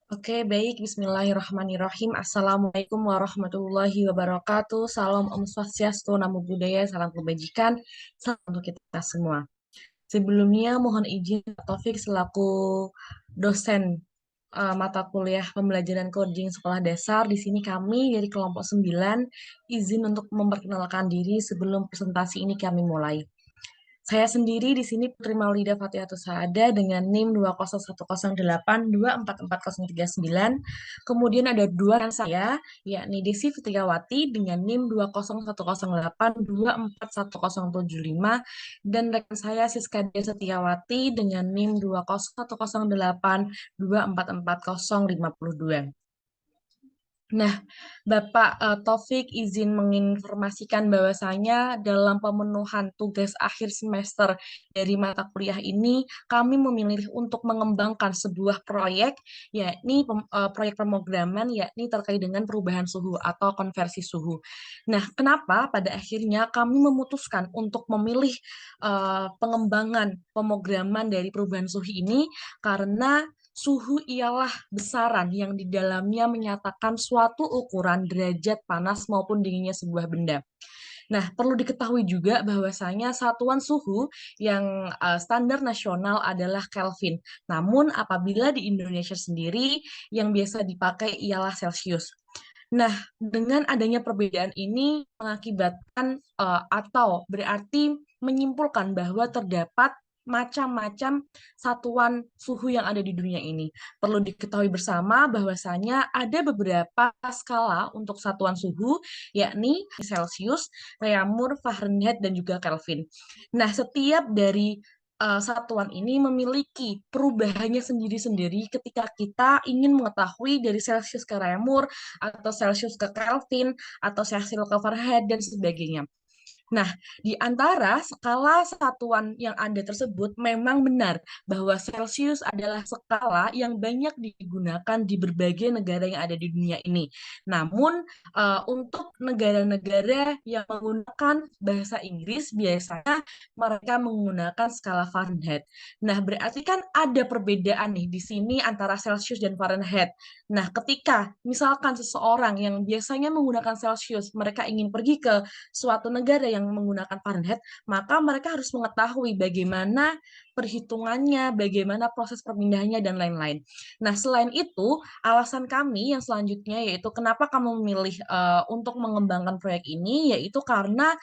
Oke, baik. Bismillahirrahmanirrahim. Assalamualaikum warahmatullahi wabarakatuh. Salam Om Swastiastu, Namo Buddhaya, salam kebajikan, salam untuk kita semua. Sebelumnya mohon izin Pak Taufik selaku dosen mata kuliah pembelajaran coding sekolah dasar. Di sini kami dari kelompok 9 izin untuk memperkenalkan diri sebelum presentasi ini kami mulai. Saya sendiri di sini Putri Maulida Fatihatus Saada dengan NIM 20108244039. Kemudian ada dua rekan saya, yakni Desi Fitriawati dengan NIM 20108241075 dan rekan saya Siska Dia Setiawati dengan NIM 20108244052. Nah, Bapak Taufik izin menginformasikan bahwasanya dalam pemenuhan tugas akhir semester dari mata kuliah ini, kami memilih untuk mengembangkan sebuah proyek, yakni proyek pemrograman, yakni terkait dengan perubahan suhu atau konversi suhu. Nah, kenapa pada akhirnya kami memutuskan untuk memilih pengembangan pemrograman dari perubahan suhu ini? Karena suhu ialah besaran yang di dalamnya menyatakan suatu ukuran derajat panas maupun dinginnya sebuah benda. Nah, perlu diketahui juga bahwasanya satuan suhu yang standar nasional adalah Kelvin. Namun, apabila di Indonesia sendiri yang biasa dipakai ialah Celcius. Nah, dengan adanya perbedaan ini mengakibatkan atau berarti menyimpulkan bahwa terdapat macam-macam satuan suhu yang ada di dunia ini. Perlu diketahui bersama bahwasanya ada beberapa skala untuk satuan suhu, yakni Celcius, Reaumur, Fahrenheit, dan juga Kelvin. Nah, setiap dari satuan ini memiliki perubahannya sendiri-sendiri ketika kita ingin mengetahui dari Celcius ke Reaumur, atau Celcius ke Kelvin, atau Celsius ke Fahrenheit, dan sebagainya. Nah, di antara skala satuan yang ada tersebut memang benar bahwa Celsius adalah skala yang banyak digunakan di berbagai negara yang ada di dunia ini. Namun, untuk negara-negara yang menggunakan bahasa Inggris, biasanya mereka menggunakan skala Fahrenheit. Nah, berarti kan ada perbedaan nih di sini antara Celsius dan Fahrenheit. Nah, ketika misalkan seseorang yang biasanya menggunakan Celsius, mereka ingin pergi ke suatu negara yang menggunakan Fahrenheit, maka mereka harus mengetahui bagaimana perhitungannya, bagaimana proses perpindahannya, dan lain-lain. Nah, selain itu, alasan kami yang selanjutnya yaitu kenapa kamu memilih untuk mengembangkan proyek ini, yaitu karena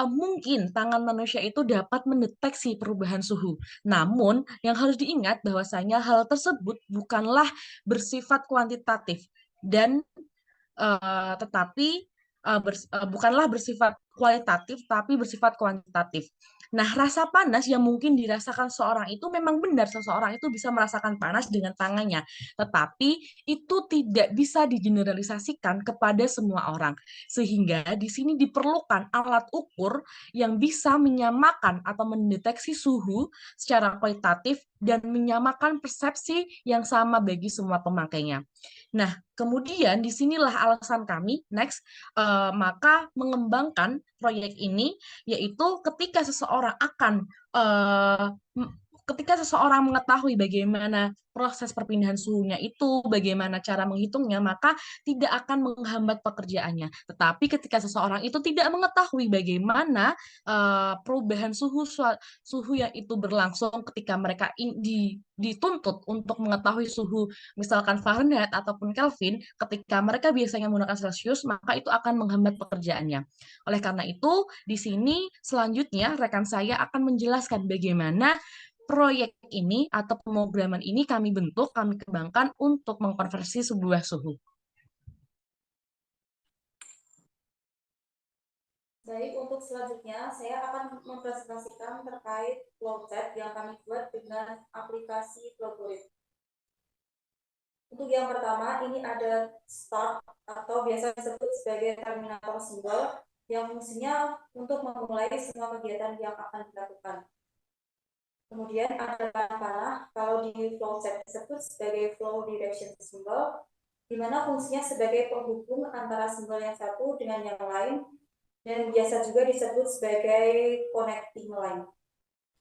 mungkin tangan manusia itu dapat mendeteksi perubahan suhu. Namun, yang harus diingat bahwasanya hal tersebut bukanlah bersifat kuantitatif dan tetapi bukanlah bersifat kualitatif, tapi bersifat kuantitatif. Nah, rasa panas yang mungkin dirasakan seorang itu memang benar, seseorang itu bisa merasakan panas dengan tangannya, tetapi itu tidak bisa digeneralisasikan kepada semua orang. Sehingga di sini diperlukan alat ukur yang bisa menyamakan atau mendeteksi suhu secara kualitatif dan menyamakan persepsi yang sama bagi semua pemakainya. Nah, kemudian disinilah alasan kami next maka mengembangkan proyek ini yaitu eh, ketika seseorang mengetahui bagaimana proses perpindahan suhunya itu, bagaimana cara menghitungnya, maka tidak akan menghambat pekerjaannya. Tetapi ketika seseorang itu tidak mengetahui bagaimana perubahan suhu yang itu berlangsung ketika mereka dituntut untuk mengetahui suhu misalkan Fahrenheit ataupun Kelvin, ketika mereka biasanya menggunakan Celsius, maka itu akan menghambat pekerjaannya. Oleh karena itu, di sini selanjutnya rekan saya akan menjelaskan bagaimana proyek ini atau pemrograman ini kami bentuk, kami kembangkan untuk mengkonversi sebuah suhu. Baik, untuk selanjutnya saya akan mempresentasikan terkait flowchart yang kami buat dengan aplikasi Flowgrid. Untuk yang pertama, ini ada start atau biasa disebut sebagai terminator simbol yang fungsinya untuk memulai semua kegiatan yang akan dilakukan. Kemudian ada panah, kalau di flowchart disebut sebagai flow direction symbol, di mana fungsinya sebagai penghubung antara simbol yang satu dengan yang lain, dan biasa juga disebut sebagai connecting line.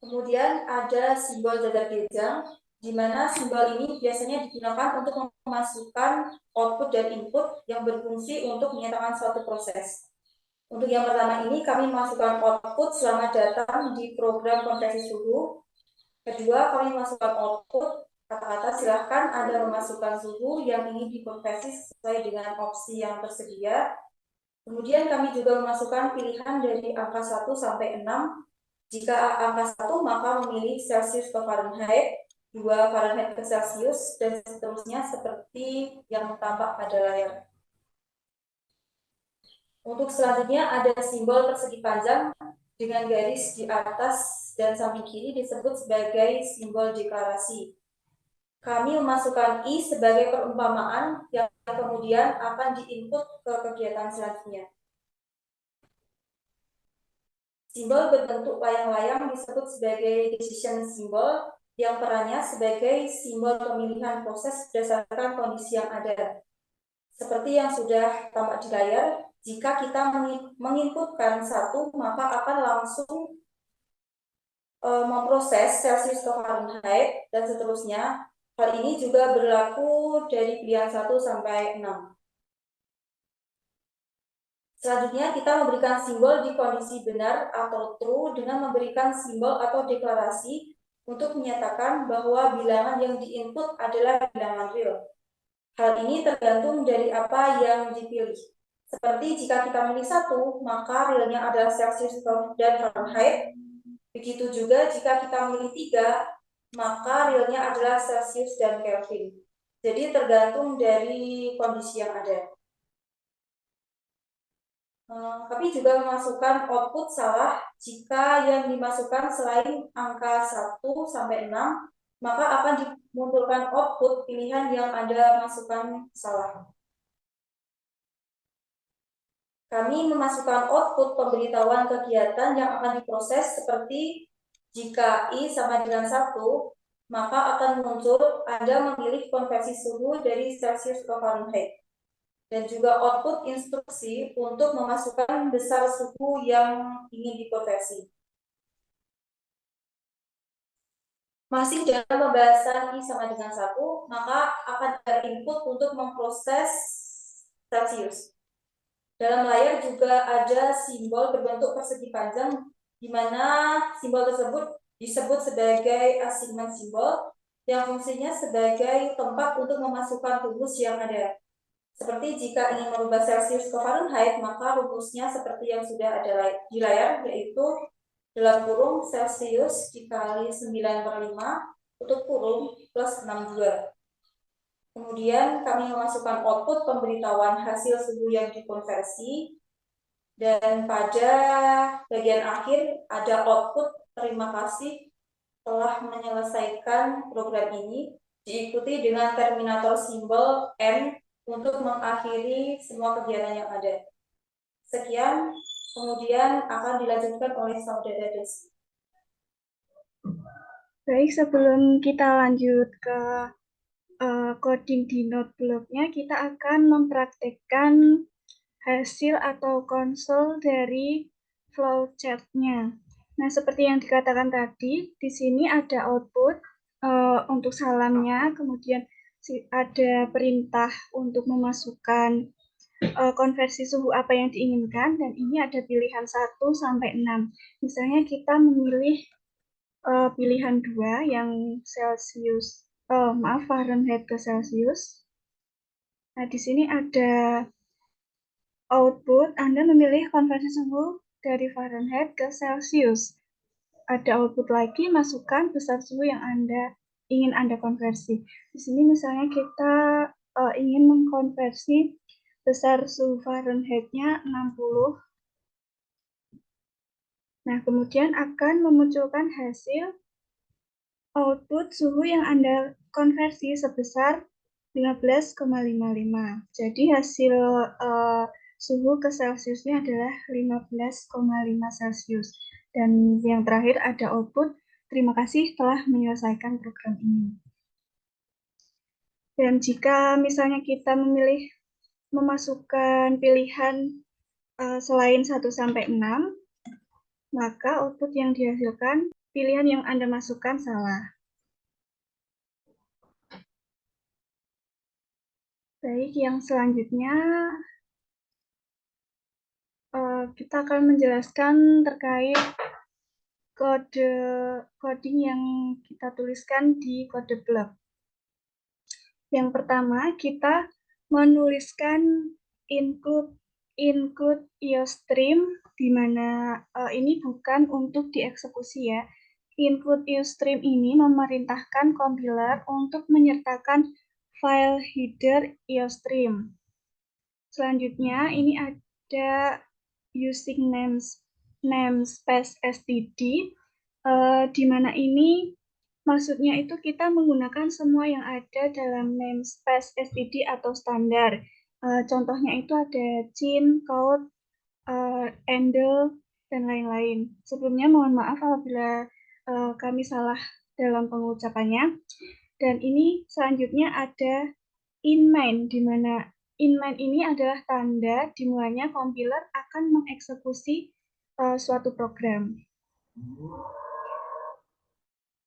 Kemudian ada simbol dadar gejang, di mana simbol ini biasanya digunakan untuk memasukkan output dan input yang berfungsi untuk menyatakan suatu proses. Untuk yang pertama ini, kami masukkan output selamat datang di program konversi suhu. Kedua, kami masukkan output kata-kata silahkan Anda memasukkan suhu yang ingin dikonversi sesuai dengan opsi yang tersedia. Kemudian kami juga memasukkan pilihan dari angka 1 sampai 6. Jika angka 1 maka memilih Celsius ke Fahrenheit, 2 Fahrenheit ke Celsius, dan seterusnya seperti yang tampak pada layar. Untuk selanjutnya ada simbol persegi panjang dengan garis di atas dan samping kiri disebut sebagai simbol deklarasi. Kami memasukkan I sebagai perumpamaan yang kemudian akan diinput ke kegiatan selanjutnya. Simbol berbentuk layang-layang disebut sebagai decision symbol yang perannya sebagai simbol pemilihan proses berdasarkan kondisi yang ada. Seperti yang sudah tampak di layar, jika kita menginputkan 1, maka akan langsung memproses Celsius ke Fahrenheit dan seterusnya. Hal ini juga berlaku dari pilihan 1 sampai 6. Selanjutnya, kita memberikan simbol di kondisi benar atau true dengan memberikan simbol atau deklarasi untuk menyatakan bahwa bilangan yang diinput adalah bilangan real. Hal ini tergantung dari apa yang dipilih. Seperti jika kita milih 1, maka realnya adalah Celsius dan Fahrenheit. Begitu juga jika kita milih 3, maka realnya adalah Celsius dan Kelvin. Jadi tergantung dari kondisi yang ada. Tapi juga memasukkan output salah jika yang dimasukkan selain angka 1 sampai 6, maka akan dimunculkan output pilihan yang Anda masukkan salah. Kami memasukkan output pemberitahuan kegiatan yang akan diproses seperti jika I sama dengan 1, maka akan muncul Anda memilih konversi suhu dari Celsius ke Fahrenheit. Dan juga output instruksi untuk memasukkan besar suhu yang ingin dikonversi. Masih dalam pembahasan I sama dengan 1, maka akan ada input untuk memproses Celsius. Dalam layar juga ada simbol berbentuk persegi panjang, di mana simbol tersebut disebut sebagai assignment symbol, yang fungsinya sebagai tempat untuk memasukkan rumus yang ada. Seperti jika ingin merubah Celsius ke Fahrenheit, maka rumusnya seperti yang sudah ada di layar, yaitu dalam kurung Celsius dikali 9/5 tutup kurung plus 62. Kemudian kami memasukkan output pemberitahuan hasil suhu yang dikonversi, dan pada bagian akhir ada output terima kasih telah menyelesaikan program ini, diikuti dengan terminator simbol M untuk mengakhiri semua kegiatan yang ada. Sekian, kemudian akan dilanjutkan oleh saudara Desi. Baik, sebelum kita lanjut ke coding di notebooknya, kita akan mempraktekkan hasil atau konsol dari flowchart-nya. Nah, seperti yang dikatakan tadi, di sini ada output untuk salamnya, kemudian ada perintah untuk memasukkan konversi suhu apa yang diinginkan, dan ini ada pilihan 1 sampai 6. Misalnya kita memilih pilihan 2 yang Celsius, Fahrenheit ke Celsius. Nah, di sini ada output, Anda memilih konversi suhu dari Fahrenheit ke Celsius. Ada output lagi, masukkan besar suhu yang ingin Anda konversi. Di sini misalnya kita ingin mengkonversi besar suhu Fahrenheit-nya 60. Nah, kemudian akan memunculkan hasil output suhu yang Anda konversi sebesar 15,55. Jadi hasil suhu ke Celsiusnya adalah 15,5 Celsius. Dan yang terakhir ada output, terima kasih telah menyelesaikan program ini. Dan jika misalnya kita memilih memasukkan pilihan selain 1 sampai 6, maka output yang dihasilkan pilihan yang Anda masukkan salah. Baik, yang selanjutnya kita akan menjelaskan terkait kode coding yang kita tuliskan di kode blok. Yang pertama, kita menuliskan include iostream, di mana ini bukan untuk dieksekusi ya. Include iostream ini memerintahkan compiler untuk menyertakan file header iostream. Selanjutnya, ini ada using namespace std, di mana ini maksudnya itu kita menggunakan semua yang ada dalam namespace std atau standar. Contohnya itu ada cin, count, handle, dan lain-lain. Sebelumnya mohon maaf apabila kami salah dalam pengucapannya. Dan ini selanjutnya ada in-main, di mana in-main ini adalah tanda dimulainya compiler akan mengeksekusi suatu program.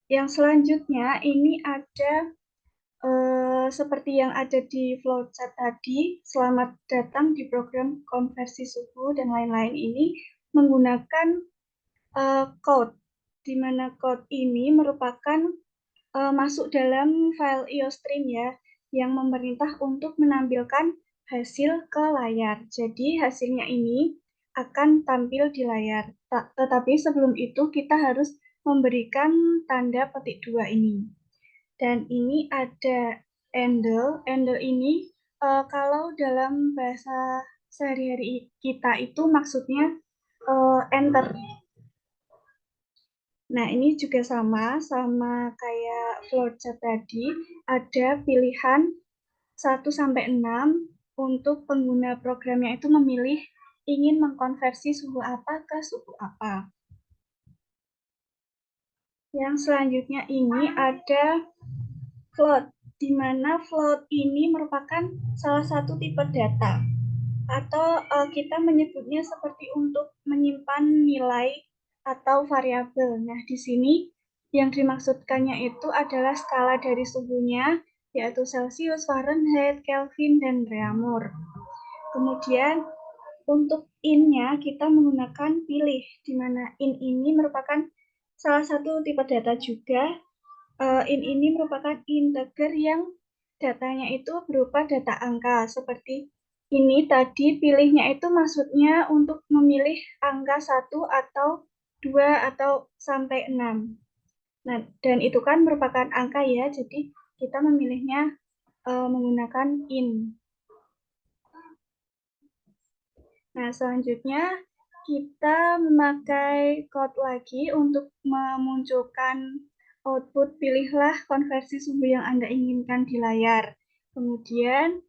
Yang selanjutnya ini ada seperti yang ada di flowchart tadi, selamat datang di program konversi suhu dan lain-lain ini menggunakan code, di mana code ini merupakan masuk dalam file iostream ya, yang memerintah untuk menampilkan hasil ke layar. Jadi hasilnya ini akan tampil di layar. Tetapi sebelum itu kita harus memberikan tanda petik 2 ini. Dan ini ada handle. Handle ini kalau dalam bahasa sehari-hari kita itu maksudnya enter. Nah, ini juga sama kayak flowchart tadi, ada pilihan 1-6 untuk pengguna programnya itu memilih ingin mengkonversi suhu apa ke suhu apa. Yang selanjutnya ini ada float, di mana float ini merupakan salah satu tipe data, atau kita menyebutnya seperti untuk menyimpan nilai atau variabel. Nah, di sini yang dimaksudkannya itu adalah skala dari suhunya, yaitu Celsius, Fahrenheit, Kelvin, dan Reaumur. Kemudian untuk in-nya kita menggunakan pilih, di mana in ini merupakan salah satu tipe data juga. In ini merupakan integer yang datanya itu berupa data angka. Seperti ini tadi pilihnya itu maksudnya untuk memilih angka 1 atau 2 atau sampai 6. Nah, dan itu kan merupakan angka ya, jadi kita memilihnya menggunakan in. Nah, selanjutnya kita memakai code lagi untuk memunculkan output. Pilihlah konversi suhu yang Anda inginkan di layar. Kemudian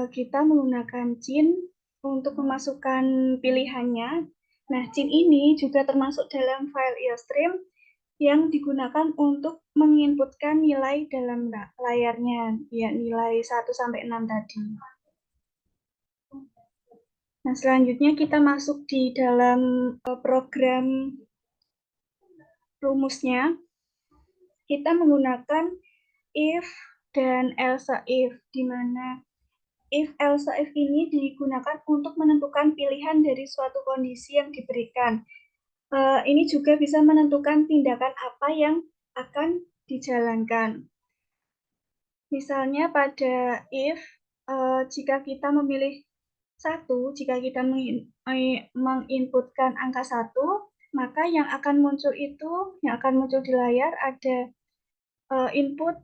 kita menggunakan cin untuk memasukkan pilihannya. Nah, cin ini juga termasuk dalam file iostream yang digunakan untuk menginputkan nilai dalam layarnya, ya nilai 1-6 tadi. Nah, selanjutnya kita masuk di dalam program rumusnya. Kita menggunakan if dan else if, di mana if else if ini digunakan untuk menentukan pilihan dari suatu kondisi yang diberikan. Ini juga bisa menentukan tindakan apa yang akan dijalankan. Misalnya pada if, jika kita memilih 1, jika kita menginputkan angka 1, maka yang akan muncul di layar ada input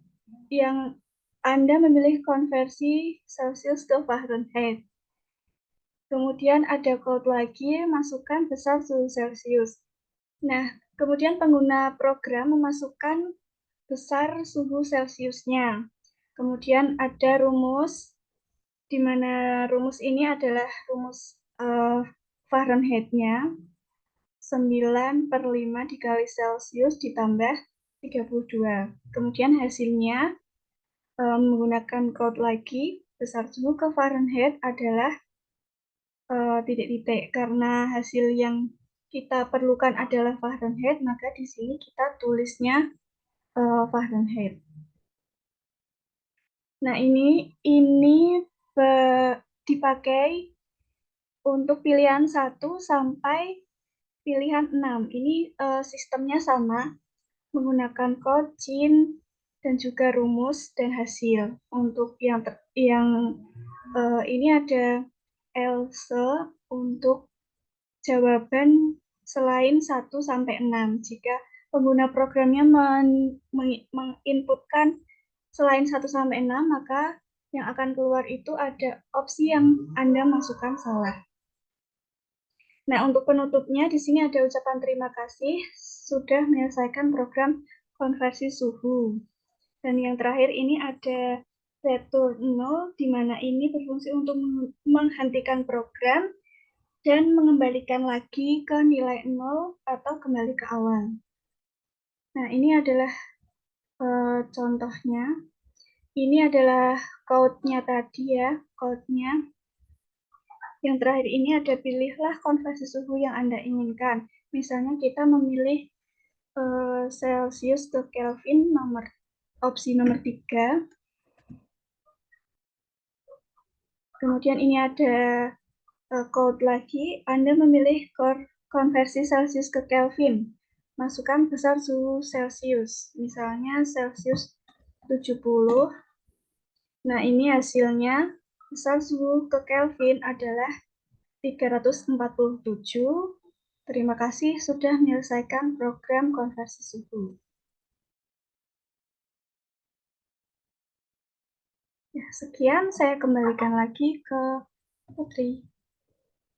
yang Anda memilih konversi Celsius ke Fahrenheit. Kemudian ada code lagi, masukkan besar suhu Celsius. Nah, kemudian pengguna program memasukkan besar suhu Celsiusnya. Kemudian ada rumus, di mana rumus ini adalah rumus Fahrenheit-nya, 9/5 dikali Celsius ditambah 32. Kemudian hasilnya menggunakan code lagi, besar suhu ke Fahrenheit adalah titik-titik. Karena hasil yang kita perlukan adalah Fahrenheit, maka di sini kita tulisnya Fahrenheit. Nah, dipakai untuk pilihan 1 sampai pilihan 6. Ini sistemnya sama, menggunakan coding dan juga rumus dan hasil. Untuk ini ada else untuk jawaban selain 1 sampai 6. Jika pengguna programnya menginputkan selain 1 sampai 6, maka yang akan keluar itu ada opsi yang Anda masukkan salah. Nah, untuk penutupnya di sini ada ucapan terima kasih sudah menyelesaikan program konversi suhu. Dan yang terakhir ini ada return 0, di mana ini berfungsi untuk menghentikan program dan mengembalikan lagi ke nilai 0 atau kembali ke awal. Nah, ini adalah contohnya. Ini adalah code-nya tadi ya, code-nya. Yang terakhir ini ada pilihlah konversi suhu yang Anda inginkan. Misalnya kita memilih Celsius ke Kelvin opsi nomor 3. Kemudian ini ada code lagi, Anda memilih konversi Celsius ke Kelvin. Masukkan besar suhu Celsius, misalnya Celsius 70. Nah, ini hasilnya, besar suhu ke Kelvin adalah 347. Terima kasih sudah menyelesaikan program konversi suhu. Ya, sekian, saya kembalikan lagi ke Putri.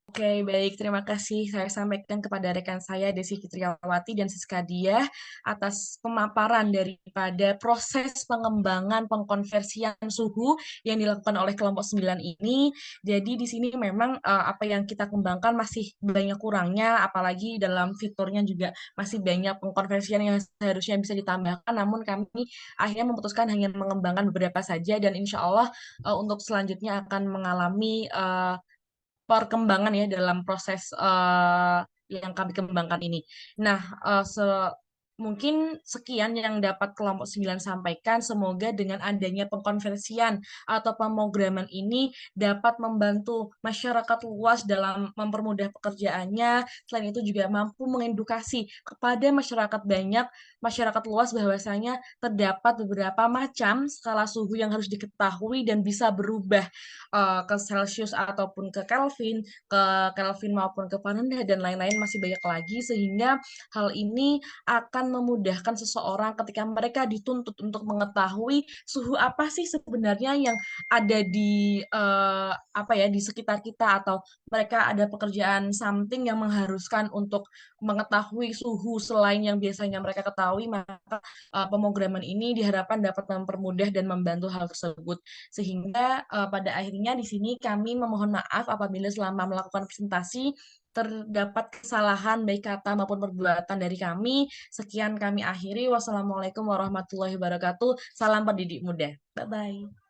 Oke, baik. Terima kasih saya sampaikan kepada rekan saya Desi Fitriawati dan Siska Diah atas pemaparan daripada proses pengembangan pengkonversian suhu yang dilakukan oleh kelompok 9 ini. Jadi di sini memang apa yang kita kembangkan masih banyak kurangnya, apalagi dalam fiturnya juga masih banyak pengkonversian yang seharusnya bisa ditambahkan, namun kami akhirnya memutuskan hanya mengembangkan beberapa saja dan insya Allah untuk selanjutnya akan mengalami perkembangan ya dalam proses yang kami kembangkan ini. Nah, mungkin sekian yang dapat kelompok 9 sampaikan. Semoga dengan adanya pengkonversian atau pemrograman ini dapat membantu masyarakat luas dalam mempermudah pekerjaannya. Selain itu juga mampu mengedukasi kepada masyarakat banyak, masyarakat luas bahwasanya terdapat beberapa macam skala suhu yang harus diketahui dan bisa berubah ke Celsius ataupun ke Kelvin maupun ke Fahrenheit dan lain-lain masih banyak lagi sehingga hal ini akan memudahkan seseorang ketika mereka dituntut untuk mengetahui suhu apa sih sebenarnya yang ada di apa ya di sekitar kita atau mereka ada pekerjaan something yang mengharuskan untuk mengetahui suhu selain yang biasanya mereka ketahui maka pemrograman ini diharapkan dapat mempermudah dan membantu hal tersebut sehingga pada akhirnya di sini kami memohon maaf apabila selama melakukan presentasi terdapat kesalahan baik kata maupun perbuatan dari kami. Sekian kami akhiri. Wassalamualaikum warahmatullahi wabarakatuh. Salam pendidik muda. Bye-bye.